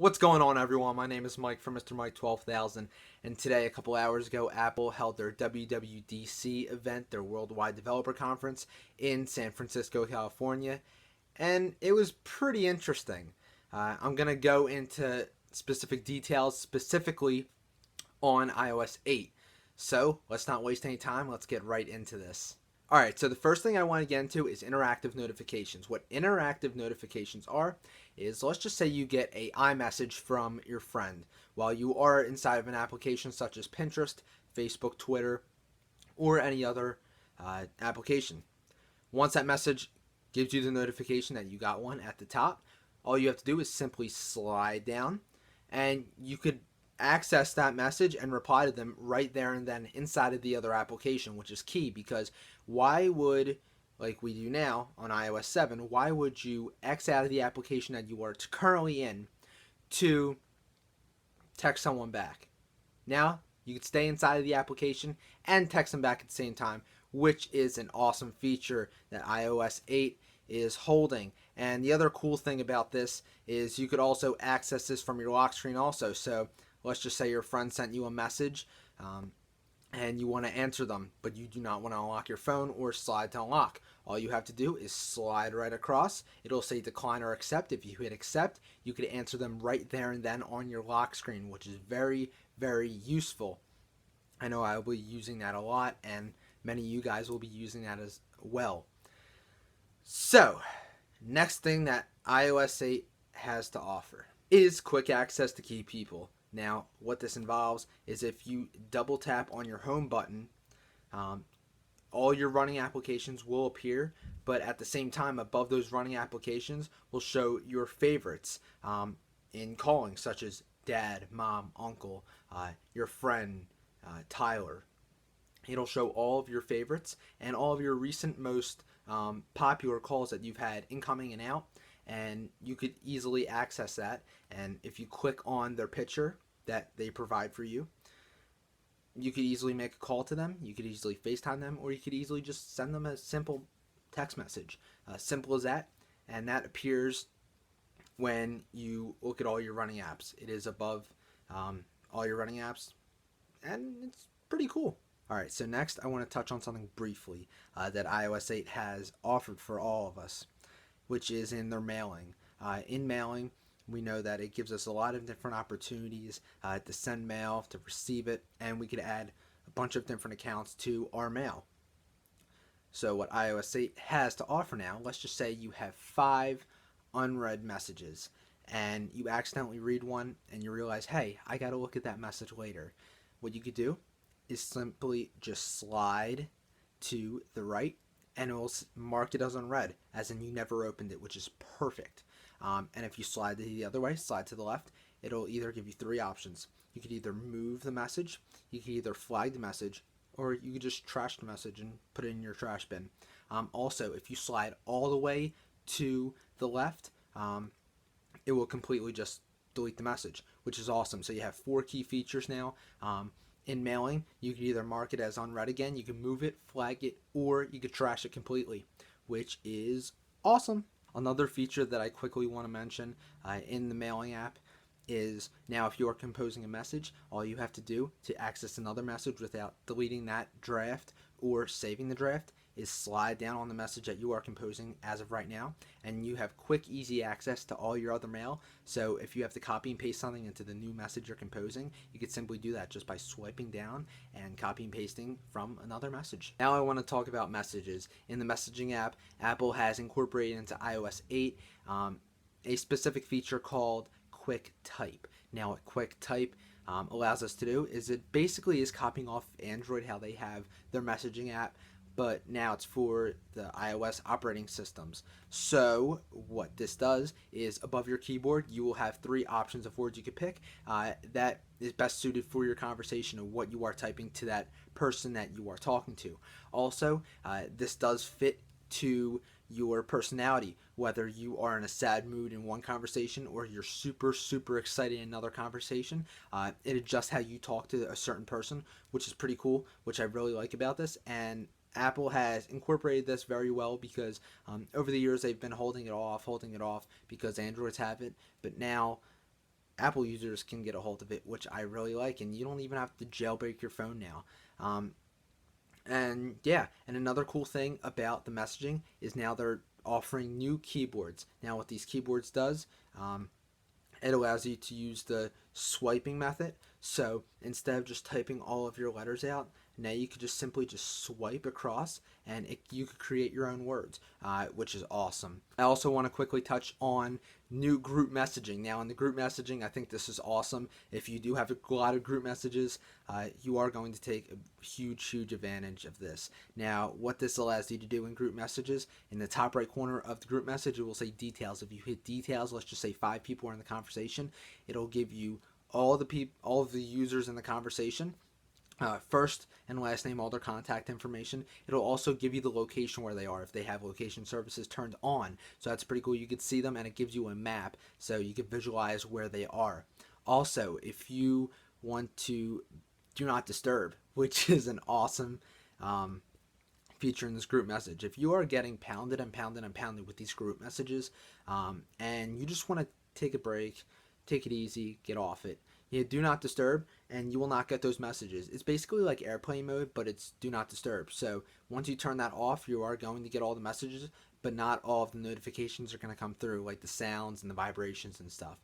What's going on, everyone? My name is Mike from Mr. Mike 12,000, and today, a couple hours ago, Apple held their WWDC event, their Worldwide Developer Conference, in San Francisco, California, and it was pretty interesting. I'm going to go into specific details, specifically on iOS 8. So, let's not waste any time, let's get right into this. Alright, so the first thing I want to get into is interactive notifications. What interactive notifications are is, let's just say you get a iMessage from your friend while you are inside of an application such as Pinterest, Facebook, Twitter, or any other application. Once that message gives you the notification that you got one at the top, all you have to do is simply slide down, and you could access that message and reply to them right there and then inside of the other application, which is key because why would, like we do now on iOS 7, why would you X out of the application that you are currently in to text someone back? Now you can stay inside of the application and text them back at the same time, which is an awesome feature that iOS 8 is holding. And the other cool thing about this is you could also access this from your lock screen also. So let's just say your friend sent you a message and you want to answer them, but you do not want to unlock your phone or slide to unlock. All you have to do is slide right across. It'll say decline or accept. If you hit accept, you could answer them right there and then on your lock screen, which is very, very useful. I know I will be using that a lot, and many of you guys will be using that as well. So, next thing that iOS 8 has to offer is quick access to key people. Now, what this involves is if you double tap on your home button, all your running applications will appear, but at the same time, above those running applications will show your favorites in calling, such as dad, mom, uncle, your friend, Tyler. It'll show all of your favorites and all of your recent most popular calls that you've had incoming and out, and you could easily access that. And if you click on their picture that they provide for you, you could easily make a call to them, you could easily FaceTime them, or you could easily just send them a simple text message. Simple as that, and that appears when you look at all your running apps. It is above all your running apps, and it's pretty cool. Alright, so next I want to touch on something briefly that iOS 8 has offered for all of us, which is in their mailing. In mailing, we know that it gives us a lot of different opportunities to send mail, to receive it, and we could add a bunch of different accounts to our mail. So what iOS 8 has to offer now, let's just say you have 5 unread messages, and you accidentally read one, and you realize, hey, I gotta look at that message later. What you could do is simply just slide to the right, and it will mark it as unread, as in you never opened it, which is perfect. And if you slide the other way, slide to the left, it'll either give you 3 options. You could either move the message, you could either flag the message, or you could just trash the message and put it in your trash bin. Also, if you slide all the way to the left, it will completely just delete the message, which is awesome. So you have 4 key features now. In mailing, you can either mark it as unread again, you can move it, flag it, or you could trash it completely, which is awesome. Another feature that I quickly want to mention in the mailing app is now if you are composing a message, all you have to do to access another message without deleting that draft or saving the draft is slide down on the message that you are composing as of right now, and you have quick, easy access to all your other mail. So if you have to copy and paste something into the new message you're composing, you could simply do that just by swiping down and copy and pasting from another message. Now I want to talk about messages. In the messaging app, Apple has incorporated into iOS 8 a specific feature called Quick Type. Now what Quick Type allows us to do is it basically is copying off Android, how they have their messaging app, but now it's for the iOS operating systems. So what this does is above your keyboard you will have 3 options of words you could pick that is best suited for your conversation and what you are typing to that person that you are talking to. Also, this does fit to your personality, whether you are in a sad mood in one conversation or you're super excited in another conversation. It adjusts how you talk to a certain person, which is pretty cool, which I really like about this. And Apple has incorporated this very well because over the years they've been holding it off because Androids have it, but now Apple users can get a hold of it, which I really like, and you don't even have to jailbreak your phone now. And yeah, and another cool thing about the messaging is now they're offering new keyboards. Now, what these keyboards does, it allows you to use the swiping method. So instead of just typing all of your letters out, now you could just simply just swipe across, and you could create your own words, which is awesome. I also want to quickly touch on new group messaging. Now, in the group messaging, I think this is awesome. If you do have a lot of group messages, you are going to take a huge advantage of this. Now, what this allows you to do in group messages, in the top right corner of the group message, it will say details. If you hit details, let's just say 5 people are in the conversation, it'll give you all of the users in the conversation, first and last name, all their contact information. It'll also give you the location where they are if they have location services turned on. So that's pretty cool. You can see them, and it gives you a map so you can visualize where they are. Also, if you want to do not disturb, which is an awesome feature in this group message. If you are getting pounded with these group messages, and you just want to take a break, take it easy, get off it, you do not disturb, and you will not get those messages. It's basically like airplane mode, but it's do not disturb. So once you turn that off, you are going to get all the messages, but not all of the notifications are going to come through, like the sounds and the vibrations and stuff.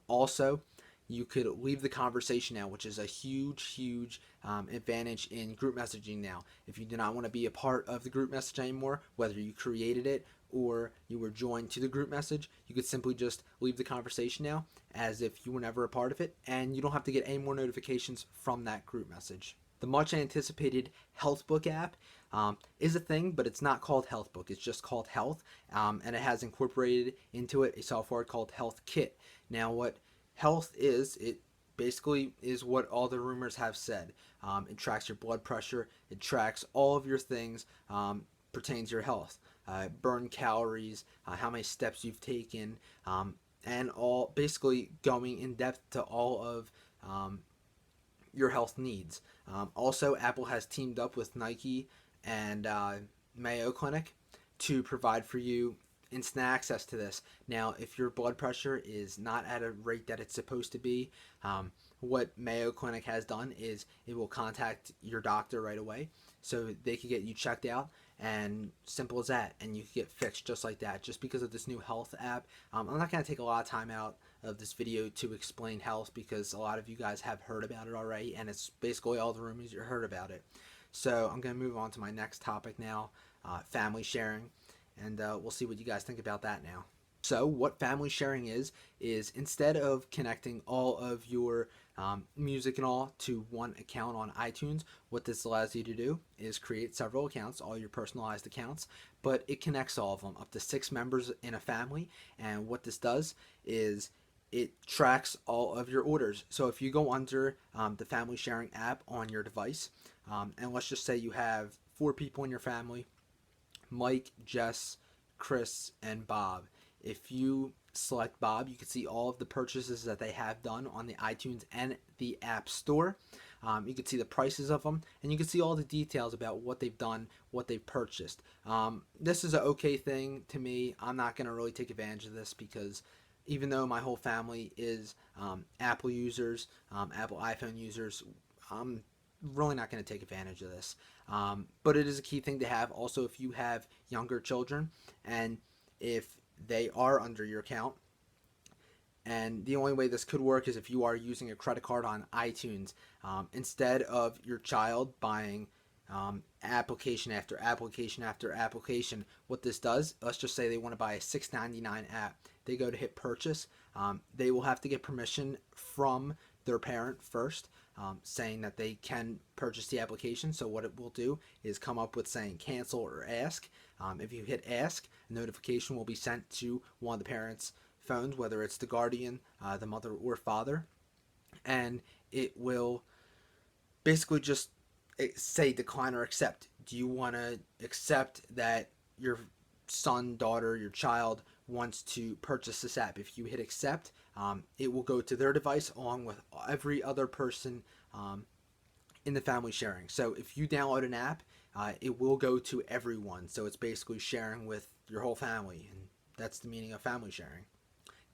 Also, you could leave the conversation now, which is a huge advantage in group messaging now. If you do not want to be a part of the group message anymore, whether you created it or you were joined to the group message, you could simply just leave the conversation now as if you were never a part of it, and you don't have to get any more notifications from that group message. The much anticipated HealthBook app is a thing, but it's not called HealthBook. It's just called Health, and it has incorporated into it a software called Health Kit. Now, what Health is, it basically is what all the rumors have said. It tracks your blood pressure. It tracks all of your things pertaining to your health. Burn calories, how many steps you've taken, and all basically going in depth to all of your health needs. Also, Apple has teamed up with Nike and Mayo Clinic to provide for you instant access to this. Now, if your blood pressure is not at a rate that it's supposed to be, what Mayo Clinic has done is it will contact your doctor right away so they can get you checked out, and simple as that, and you can get fixed just like that, just because of this new health app. I'm not going to take a lot of time out of this video to explain health because a lot of you guys have heard about it already, and it's basically all the rumors you heard about it. So I'm going to move on to my next topic now, family sharing, and we'll see what you guys think about that now. So what family sharing is instead of connecting all of your music and all to one account on iTunes, what this allows you to do is create several accounts, all your personalized accounts, but it connects all of them, up to 6 members in a family. And what this does is it tracks all of your orders. So if you go under the family sharing app on your device, and let's just say you have 4 people in your family, Mike, Jess, Chris, and Bob. If you select Bob, you can see all of the purchases that they have done on the iTunes and the App Store. You can see the prices of them, and you can see all the details about what they've done, what they've purchased. This is an okay thing to me. I'm not going to really take advantage of this because even though my whole family is Apple users, Apple iPhone users, I'm really not going to take advantage of this. But it is a key thing to have. Also, if you have younger children, and if they are under your account, and the only way this could work is if you are using a credit card on iTunes, instead of your child buying application after application after application. What this does, let's just say they want to buy a $6.99 app, they go to hit purchase, they will have to get permission from their parent first, saying that they can purchase the application. So what it will do is come up with saying cancel or ask. If you hit ask, a notification will be sent to one of the parents' phones, whether it's the guardian, the mother or father, and it will basically just say decline or accept. Do you want to accept that your son, daughter, your child wants to purchase this app? If you hit accept, it will go to their device along with every other person in the family sharing. So if you download an app, it will go to everyone. So it's basically sharing with your whole family, and that's the meaning of family sharing.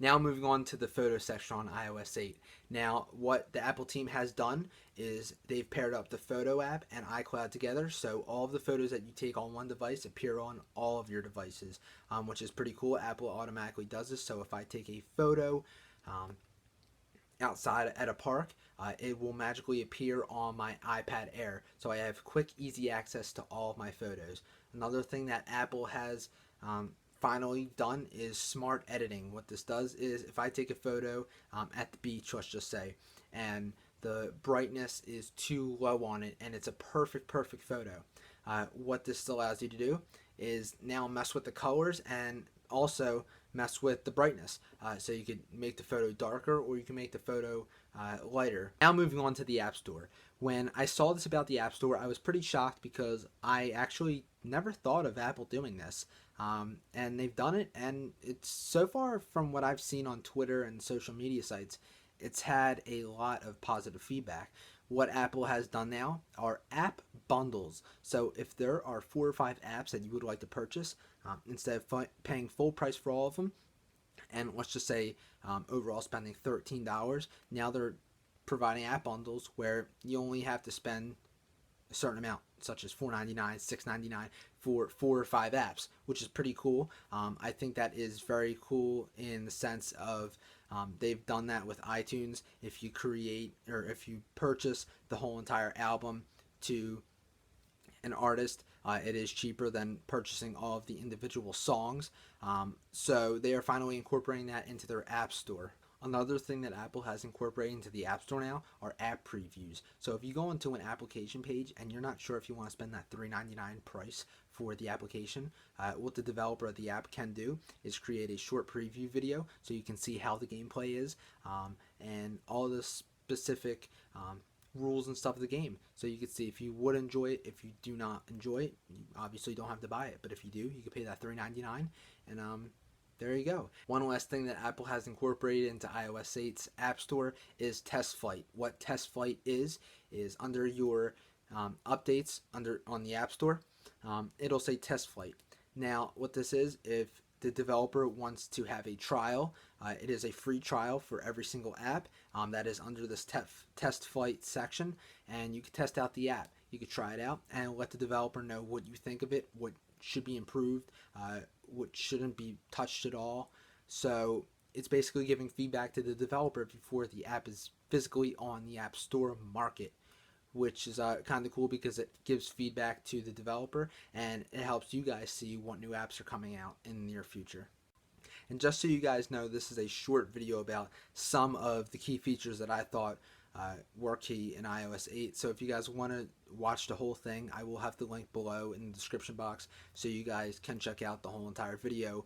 Now moving on to the photo section on iOS 8. Now what the Apple team has done is they've paired up the photo app and iCloud together, so all of the photos that you take on one device appear on all of your devices, which is pretty cool. Apple automatically does this, so if I take a photo um, outside at a park, it will magically appear on my iPad Air, so I have quick, easy access to all of my photos. Another thing that Apple has finally done is smart editing. What this does is if I take a photo at the beach, let's just say, and the brightness is too low on it and it's a perfect photo, what this allows you to do is now mess with the colors and also mess with the brightness. So you could make the photo darker or you can make the photo lighter. Now moving on to the App Store. When I saw this about the App Store, I was pretty shocked because I actually never thought of Apple doing this. And they've done it, and it's so far from what I've seen on Twitter and social media sites, it's had a lot of positive feedback. What Apple has done now are app bundles. So if there are 4 or 5 apps that you would like to purchase, instead of paying full price for all of them, and let's just say overall spending $13, now they're providing app bundles where you only have to spend a certain amount, such as $4.99, $6.99 for 4 or 5 apps, which is pretty cool. I think that is very cool in the sense of they've done that with iTunes. If you create or if you purchase the whole entire album to an artist, it is cheaper than purchasing all of the individual songs. So they are finally incorporating that into their App Store. Another thing that Apple has incorporated into the App Store now are app previews. So if you go into an application page and you're not sure if you want to spend that $3.99 price for the application, what the developer of the app can do is create a short preview video so you can see how the gameplay is and all the specific rules and stuff of the game. So you can see if you would enjoy it, if you do not enjoy it, you obviously don't have to buy it. But if you do, you can pay that $3.99 and there you go. One last thing that Apple has incorporated into iOS 8's App Store is Test Flight. What Test Flight is under your updates on the App Store, it'll say Test Flight. Now, what this is, if the developer wants to have a trial, it is a free trial for every single app that is under this Test Flight section, and you can test out the app. You can try it out and let the developer know what you think of it, what should be improved, what shouldn't be touched at all. So it's basically giving feedback to the developer before the app is physically on the App Store market, which is kind of cool because it gives feedback to the developer and it helps you guys see what new apps are coming out in the near future. And just so you guys know, this is a short video about some of the key features that I thought were key in iOS 8. So if you guys want to watch the whole thing, I will have the link below in the description box so you guys can check out the whole entire video,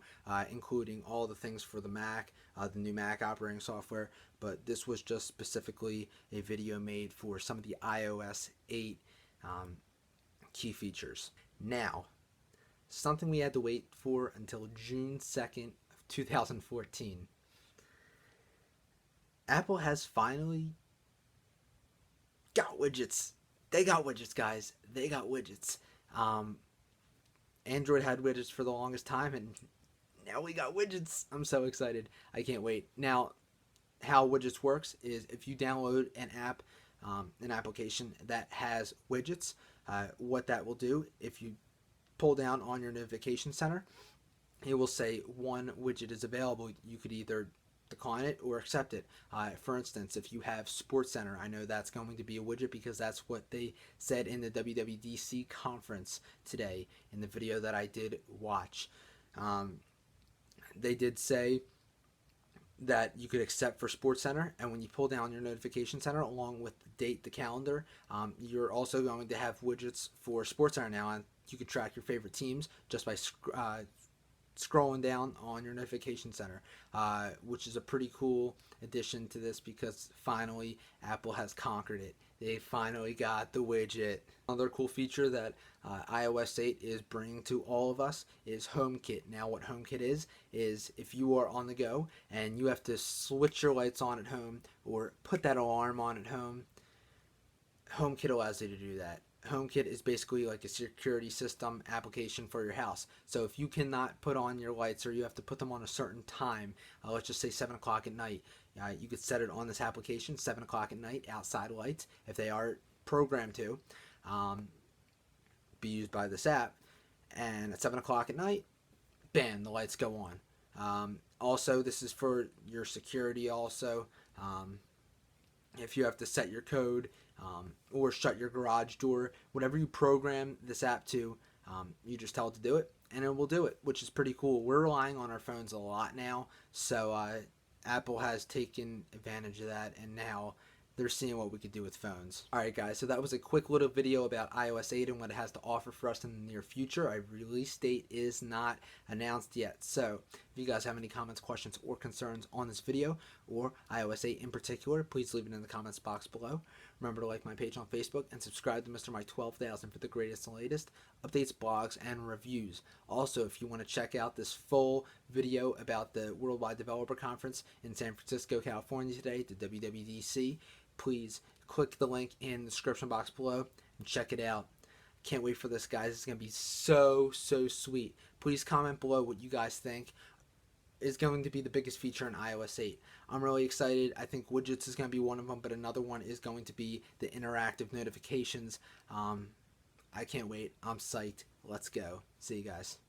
including all the things for the Mac, the new Mac operating software. But this was just specifically a video made for some of the iOS 8 key features. Now, something we had to wait for until June 2nd of 2014. Apple has finally got widgets. They got widgets, guys. They got widgets. Android had widgets for the longest time, and now we got widgets. I'm so excited. I can't wait. Now, how widgets works is if you download an app, an application that has widgets, what that will do, if you pull down on your notification center, it will say one widget is available. You could either decline it or accept it. For instance, if you have Sports Center, I know that's going to be a widget because that's what they said in the WWDC conference today in the video that I did watch. They did say that you could accept for Sports Center, and when you pull down your notification center along with the date, the calendar, you're also going to have widgets for Sports Center now, and you can track your favorite teams just by scrolling down on your notification center, which is a pretty cool addition to this because finally Apple has conquered it. They finally got the widget. Another cool feature that iOS 8 is bringing to all of us is HomeKit. Now what HomeKit is if you are on the go and you have to switch your lights on at home or put that alarm on at home, HomeKit allows you to do that. HomeKit is basically like a security system application for your house. So if you cannot put on your lights, or you have to put them on a certain time, let's just say 7 o'clock at night, you could set it on this application, 7 o'clock at night, outside lights, if they are programmed to be used by this app. And at 7 o'clock at night, bam, the lights go on. Also, this is for your security also. If you have to set your code or shut your garage door, whatever you program this app to, you just tell it to do it, and it will do it, which is pretty cool. We're relying on our phones a lot now, so Apple has taken advantage of that, and now they're seeing what we could do with phones. Alright guys, so that was a quick little video about iOS 8 and what it has to offer for us in the near future. Our release date is not announced yet. So if you guys have any comments, questions, or concerns on this video, or iOS 8 in particular, please leave it in the comments box below. Remember to like my page on Facebook and subscribe to Mr. Mike 12,000 for the greatest and latest updates, blogs, and reviews. Also, if you want to check out this full video about the Worldwide Developer Conference in San Francisco, California today, the WWDC, please click the link in the description box below and check it out. Can't wait for this, guys. It's going to be so sweet. Please comment below what you guys think is going to be the biggest feature in iOS 8. I'm really excited. I think widgets is going to be one of them, but another one is going to be the interactive notifications. I can't wait. I'm psyched. Let's go. See you guys.